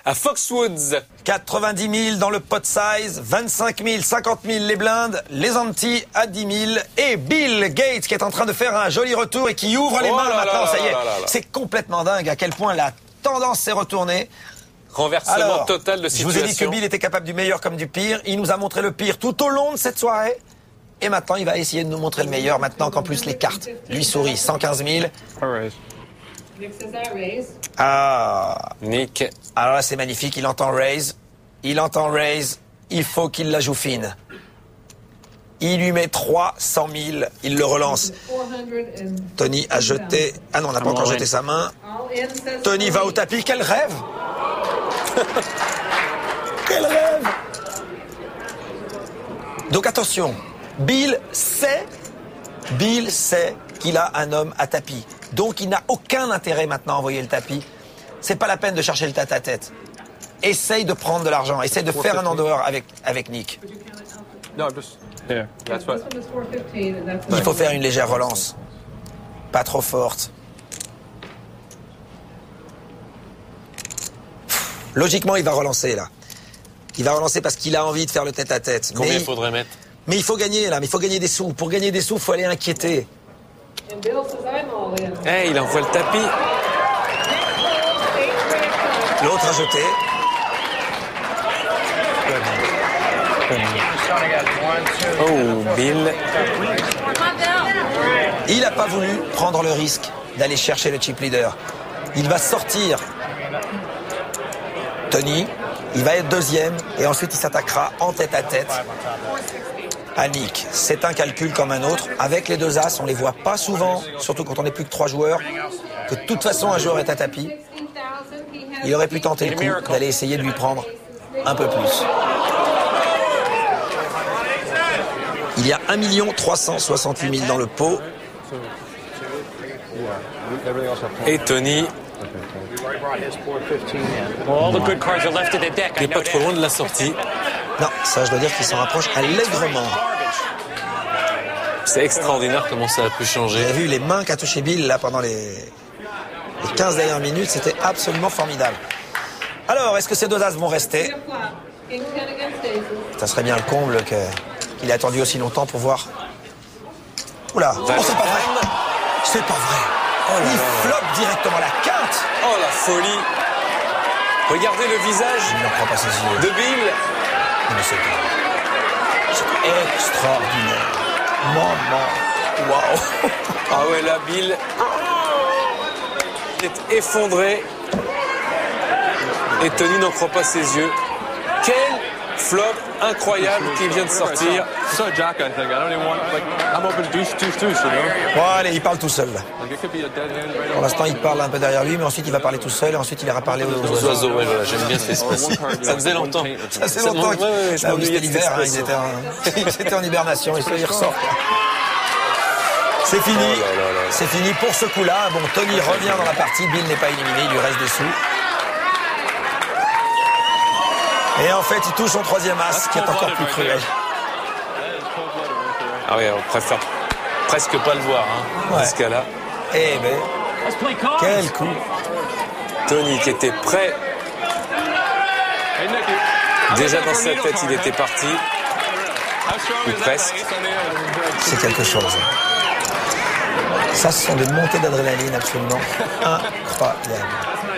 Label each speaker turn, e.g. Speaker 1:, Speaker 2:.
Speaker 1: à Foxwoods.
Speaker 2: 90 000 dans le pot size, 25 000, 50 000 les blindes, les anti à 10 000 et Bill Gates qui est en train de faire un joli retour et qui ouvre les mains maintenant, ça y est. C'est complètement dingue à quel point la tendance s'est retournée.
Speaker 1: Renversement total de situation.
Speaker 2: Je vous ai dit que Bill était capable du meilleur comme du pire. Il nous a montré le pire tout au long de cette soirée. Et maintenant, il va essayer de nous montrer le meilleur maintenant qu'en plus les cartes lui sourient. 115 000. Ah.
Speaker 1: Nick.
Speaker 2: Alors là, c'est magnifique. Il entend raise. Il entend raise. Il faut qu'il la joue fine. Il lui met 300 000. Il le relance. Tony a jeté... Ah non, on n'a pas encore jeté sa main. Tony va au tapis. Quel rêve! Quel rêve! Donc attention. Bill sait qu'il a un homme à tapis. Donc il n'a aucun intérêt maintenant à envoyer le tapis. C'est pas la peine de chercher le tête-à-tête. Essaye de prendre de l'argent. Essaye de faire un en dehors avec Nick. Il faut faire une légère relance. Pas trop forte. Logiquement, il va relancer là. Il va relancer parce qu'il a envie de faire le tête-à-tête.
Speaker 1: Combien il faudrait mettre?
Speaker 2: Mais il faut gagner là, mais il faut gagner des sous. Pour gagner des sous, il faut aller inquiéter.
Speaker 1: Hey, il envoie le tapis.
Speaker 2: L'autre a jeté.
Speaker 1: Oh, Bill.
Speaker 2: Il n'a pas voulu prendre le risque d'aller chercher le chip leader. Il va sortir Tony. Il va être deuxième et ensuite il s'attaquera en tête-à-tête à Nick. C'est un calcul comme un autre. Avec les deux as, on les voit pas souvent, surtout quand on n'est plus que 3 joueurs, que de toute façon un joueur est à tapis. Il aurait pu tenter le coup d'aller essayer de lui prendre un peu plus. Il y a 1 368 000 dans le pot.
Speaker 1: Et Tony... Il n'est pas trop loin de la sortie.
Speaker 2: Non, ça je dois dire qu'il s'en rapproche allègrement.
Speaker 1: C'est extraordinaire comment ça a pu changer.
Speaker 2: J'ai vu les mains qu'a touché Bill là pendant les 15 dernières minutes, c'était absolument formidable. Alors, est-ce que ces deux as vont rester? Ça serait bien le comble qu'il ait attendu aussi longtemps pour voir. Oula, oh, c'est pas vrai. C'est pas vrai. Oh, il floppe directement la quinte.
Speaker 1: Oh la folie. Regardez le visage de Bill.
Speaker 2: Mais c'est extraordinaire. Maman. Waouh.
Speaker 1: Ah ouais, là, Bill est effondré. Et Tony n'en croit pas ses yeux. Quel flop incroyable qui vient de sortir.
Speaker 2: Bon, allez, il parle tout seul. Là. Pour l'instant, il parle un peu derrière lui, mais ensuite, il va parler tout seul et ensuite, il ira parler aux oiseaux.
Speaker 1: Ouais, voilà, j'aime bien cet espace. Ça faisait longtemps.
Speaker 2: Ça faisait longtemps. C'était l'hiver, ils étaient en hibernation, ils ressortent. C'est fini. C'est fini pour ce coup-là. Bon, Tony revient dans la partie. Bill n'est pas éliminé, il lui reste des sous. Et en fait, il touche son troisième as, qui est encore plus cruel.
Speaker 1: Ah oui, on préfère presque pas le voir, dans ce cas-là.
Speaker 2: Eh ben, quel coup.
Speaker 1: Tony qui était prêt. Déjà dans sa tête, il était parti. Ou presque.
Speaker 2: C'est quelque chose. Ça, ce sont des montées d'adrénaline absolument incroyables.